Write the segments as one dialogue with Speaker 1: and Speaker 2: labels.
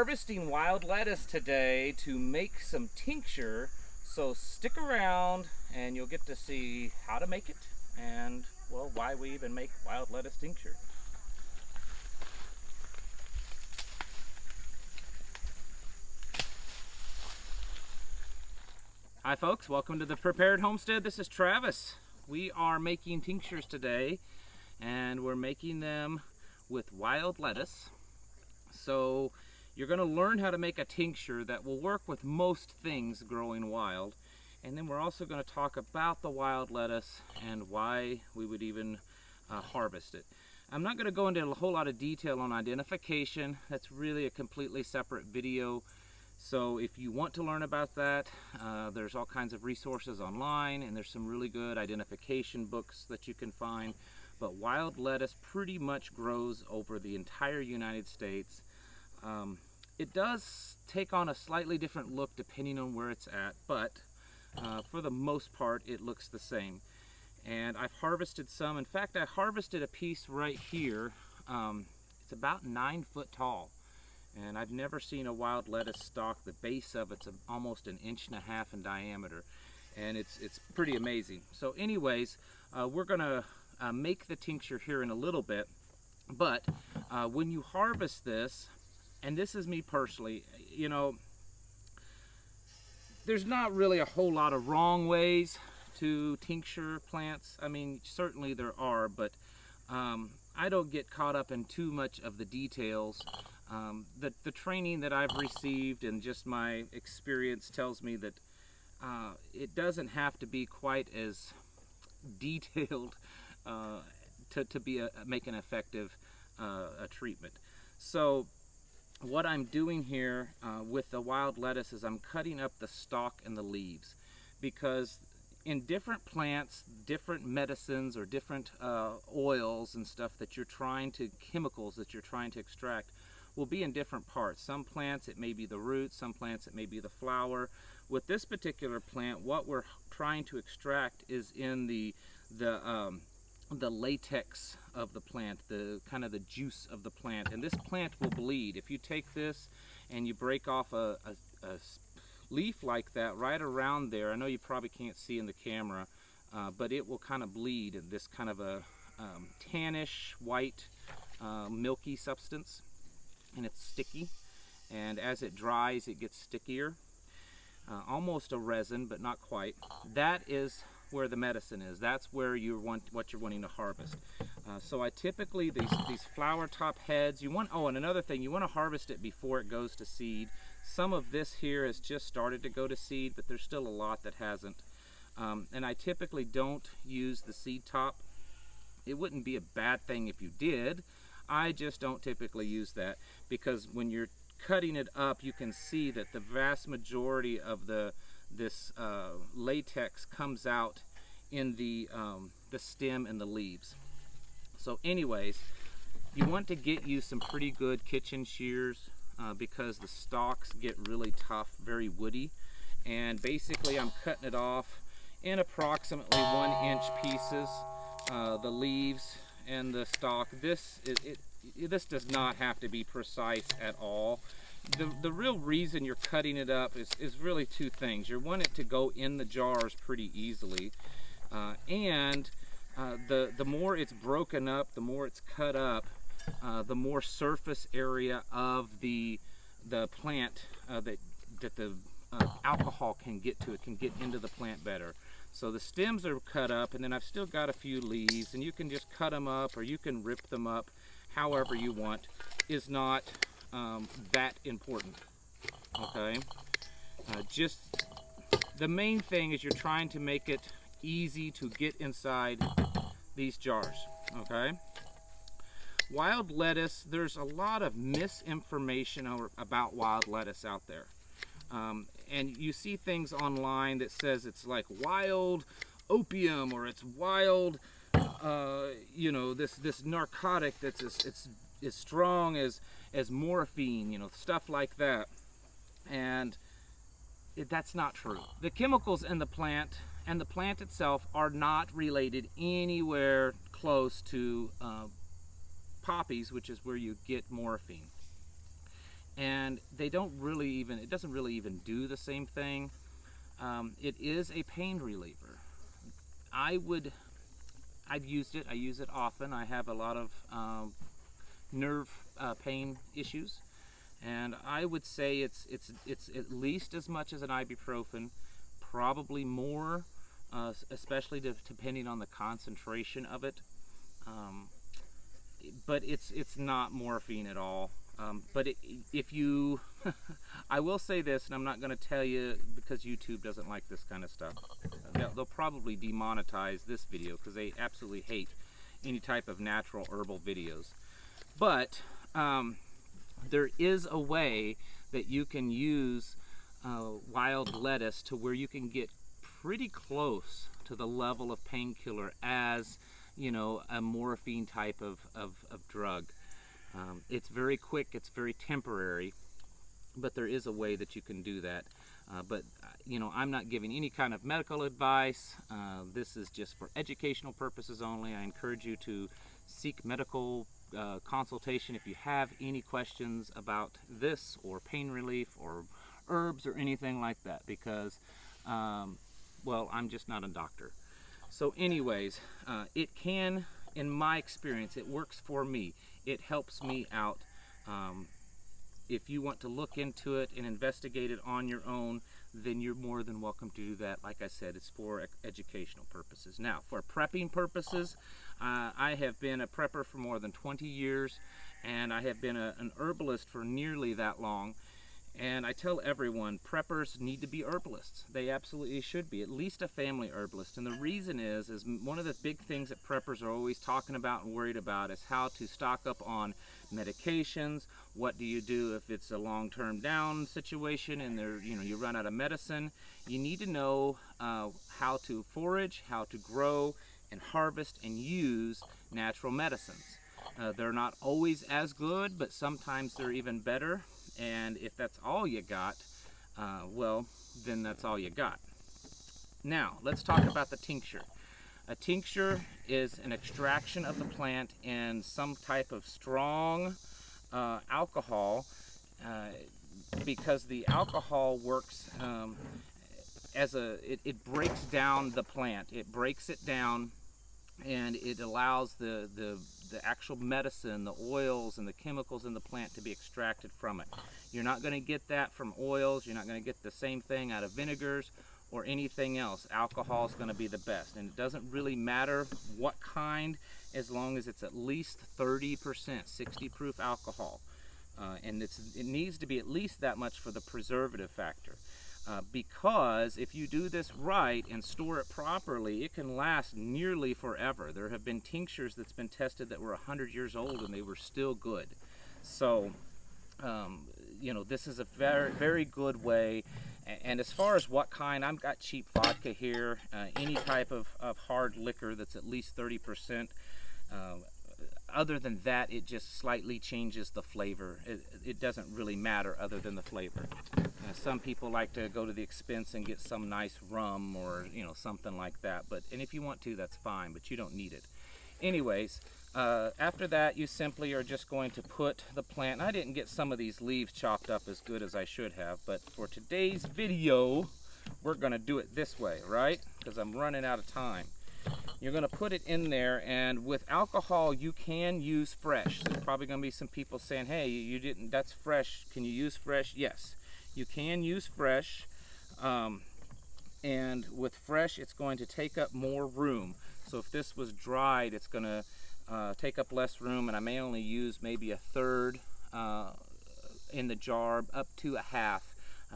Speaker 1: harvesting wild lettuce today to make some tincture, so stick around and you'll get to see how to make it and, well, why we even make wild lettuce tincture. Hi folks, welcome to the Prepared Homestead. This is Travis. We are making tinctures today and we're making them with wild lettuce. So you're going to learn how to make a tincture that will work with most things growing wild. And then we're also going to talk about the wild lettuce and why we would even harvest it. I'm not going to go into a whole lot of detail on identification. That's really a completely separate video. So if you want to learn about that, there's all kinds of resources online, and there's some really good identification books that you can find. But wild lettuce pretty much grows over the entire United States. It does take on a slightly different look depending on where it's at, but for the most part it looks the same. And I've harvested some. In fact, I harvested a piece right here. It's about 9 foot tall. And I've never seen a wild lettuce stalk. The base of it's almost 1.5 inches in diameter, and it's pretty amazing. So anyways, we're gonna make the tincture here in a little bit, but when you harvest this, and this is me personally, you know, there's not really a whole lot of wrong ways to tincture plants. I mean, certainly there are, but I don't get caught up in too much of the details. The training that I've received and just my experience tells me that it doesn't have to be quite as detailed to make an effective treatment. So what I'm doing here with the wild lettuce is I'm cutting up the stalk and the leaves, because in different plants, different medicines or different oils and stuff that you're trying to, chemicals that you're trying to extract, will be in different parts. Some plants it may be the roots, some plants it may be the flower. With this particular plant, what we're trying to extract is in the latex of the plant, the kind of the juice of the plant. And this plant will bleed. If you take this and you break off a leaf like that right around there, I know you probably can't see in the camera, but it will kind of bleed in this kind of a tannish white milky substance. And it's sticky, and as it dries it gets stickier, almost a resin but not quite. That is where the medicine is. That's where what you're wanting to harvest. So I typically, these flower top heads, you want, oh, and another thing, you want to harvest it before it goes to seed. Some of this here has just started to go to seed, but there's still a lot that hasn't. And I typically don't use the seed top. It wouldn't be a bad thing if you did. I just don't typically use that, because when you're cutting it up, you can see that the vast majority of this latex comes out in the stem and the leaves. So anyways, you want to get you some pretty good kitchen shears because the stalks get really tough, very woody. And basically I'm cutting it off in approximately 1-inch pieces, the leaves and the stalk. This does not have to be precise at all. The real reason you're cutting it up is really two things. You want it to go in the jars pretty easily, and the more it's broken up, the more it's cut up, the more surface area of the plant that the alcohol can get to. It can get into the plant better. So the stems are cut up, and then I've still got a few leaves, and you can just cut them up or you can rip them up however you want. Is not that important, okay? Just the main thing is you're trying to make it easy to get inside these jars, okay? Wild lettuce, there's a lot of misinformation about wild lettuce out there. And you see things online that says it's like wild opium, or it's wild, you know, this narcotic that's as strong as morphine, you know, stuff like that. And that's not true. The chemicals in the plant and the plant itself are not related anywhere close to poppies, which is where you get morphine. and they don't really even, it doesn't really even do the same thing. It is a pain reliever. I've used it. I use it often. I have a lot of nerve pain issues, and I would say it's at least as much as an ibuprofen, probably more, especially depending on the concentration of it. But it's not morphine at all. But if you, I will say this, and I'm not going to tell you because YouTube doesn't like this kind of stuff. They'll probably demonetize this video because they absolutely hate any type of natural herbal videos. But there is a way that you can use wild lettuce to where you can get pretty close to the level of painkiller as, you know, a morphine type of drug. It's very quick, it's very temporary, but there is a way that you can do that. But you know, I'm not giving any kind of medical advice. This is just for educational purposes only. I encourage you to seek medical consultation if you have any questions about this or pain relief or herbs or anything like that, because well, I'm just not a doctor. So anyways, it can, in my experience, it works for me. It helps me out. If you want to look into it and investigate it on your own, then you're more than welcome to do that. Like I said, it's for educational purposes. Now, for prepping purposes, I have been a prepper for more than 20 years, and I have been an herbalist for nearly that long. And I tell everyone, preppers need to be herbalists. They absolutely should be, at least a family herbalist. And the reason is one of the big things that preppers are always talking about and worried about is how to stock up on medications. What do you do if it's a long-term down situation and you run out of medicine? You need to know how to forage, how to grow and harvest and use natural medicines. They're not always as good, but sometimes they're even better. And if that's all you got, well, then that's all you got. Now, let's talk about the tincture. A tincture is an extraction of the plant in some type of strong alcohol, because the alcohol works as it breaks down the plant. It breaks it down, and it allows the actual medicine, the oils and the chemicals in the plant to be extracted from it. You're not going to get that from oils. You're not going to get the same thing out of vinegars or anything else. Alcohol is going to be the best, and it doesn't really matter what kind, as long as it's at least 30%, 60 proof alcohol. And it needs to be at least that much for the preservative factor. Because if you do this right and store it properly, it can last nearly forever. There have been tinctures that's been tested that were 100 years old and they were still good. So, you know, this is a very, very good way. And as far as what kind, I've got cheap vodka here, any type of hard liquor that's at least 30%. Other than that, it just slightly changes the flavor. It doesn't really matter other than the flavor. Some people like to go to the expense and get some nice rum or, you know, something like that. And if you want to, that's fine, but you don't need it. Anyways, after that, you simply are just going to put the plant. I didn't get some of these leaves chopped up as good as I should have, but for today's video, we're going to do it this way, right? Because I'm running out of time. You're going to put it in there, and with alcohol, you can use fresh. There's probably going to be some people saying, hey, you didn't, that's fresh. Can you use fresh? Yes, you can use fresh. And with fresh, it's going to take up more room. So if this was dried, it's going to take up less room, and I may only use maybe a third in the jar, up to a half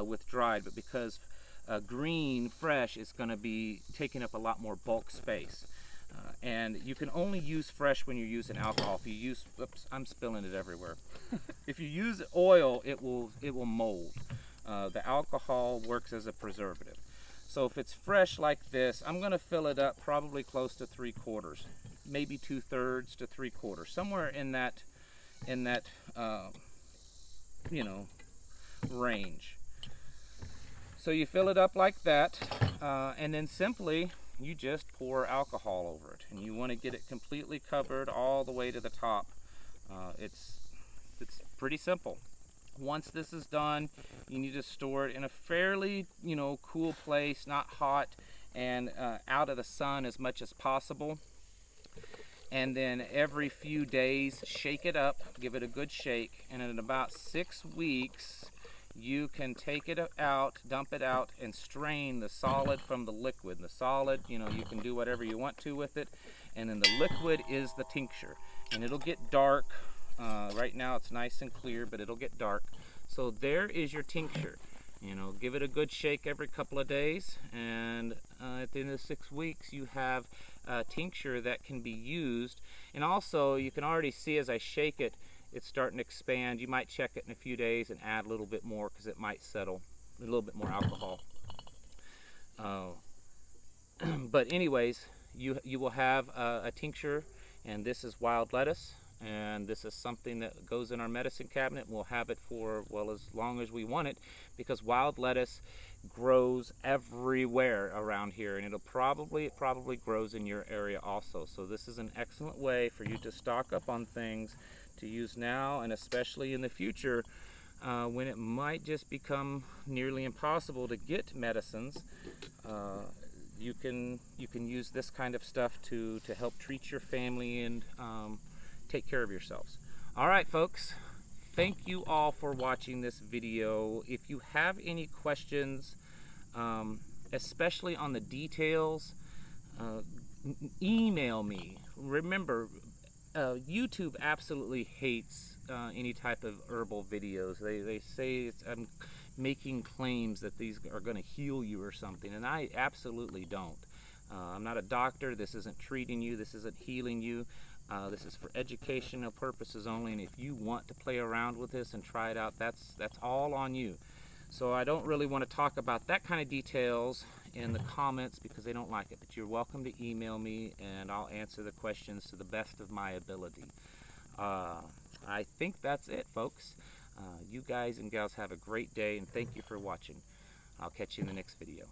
Speaker 1: with dried. But because green, fresh, is going to be taking up a lot more bulk space. And you can only use fresh when you're using alcohol. If you use, oops, I'm spilling it everywhere. If you use oil, it will mold. The alcohol works as a preservative. So if it's fresh like this, I'm going to fill it up probably close to 3/4, maybe 2/3 to 3/4, somewhere in that you know, range. So you fill it up like that, and then simply you just pour alcohol over it, and you want to get it completely covered all the way to the top. It's pretty simple. Once this is done, you need to store it in a fairly, cool place, not hot, and out of the sun as much as possible. And then every few days, shake it up, give it a good shake, and in about 6 weeks, you can take it out, dump it out, and strain the solid from the liquid. The solid, you can do whatever you want to with it, and then the liquid is the tincture. And it'll get dark. Right now it's nice and clear, but it'll get dark. So there is your tincture. Give it a good shake every couple of days, and at the end of 6 weeks you have a tincture that can be used. And also you can already see as I shake it, it's starting to expand. You might check it in a few days and add a little bit more because it might settle, a little bit more alcohol. But anyways, you will have a tincture, and this is wild lettuce. And this is something that goes in our medicine cabinet. We'll have it for, well, as long as we want it, because wild lettuce grows everywhere around here, and it probably grows in your area also. So this is an excellent way for you to stock up on things to use now, and especially in the future when it might just become nearly impossible to get medicines. You can use this kind of stuff to help treat your family and take care of yourselves. All right, folks, thank you all for watching this video. If you have any questions, especially on the details, email me. Remember, YouTube absolutely hates any type of herbal videos. They say I'm making claims that these are going to heal you or something, and I absolutely don't. I'm not a doctor. This isn't treating you. This isn't healing you. This is for educational purposes only, and if you want to play around with this and try it out, that's all on you. So I don't really want to talk about that kind of details in the comments because they don't like it, but you're welcome to email me and I'll answer the questions to the best of my ability. I think that's it, folks. You guys and gals have a great day, and thank you for watching. I'll catch you in the next video.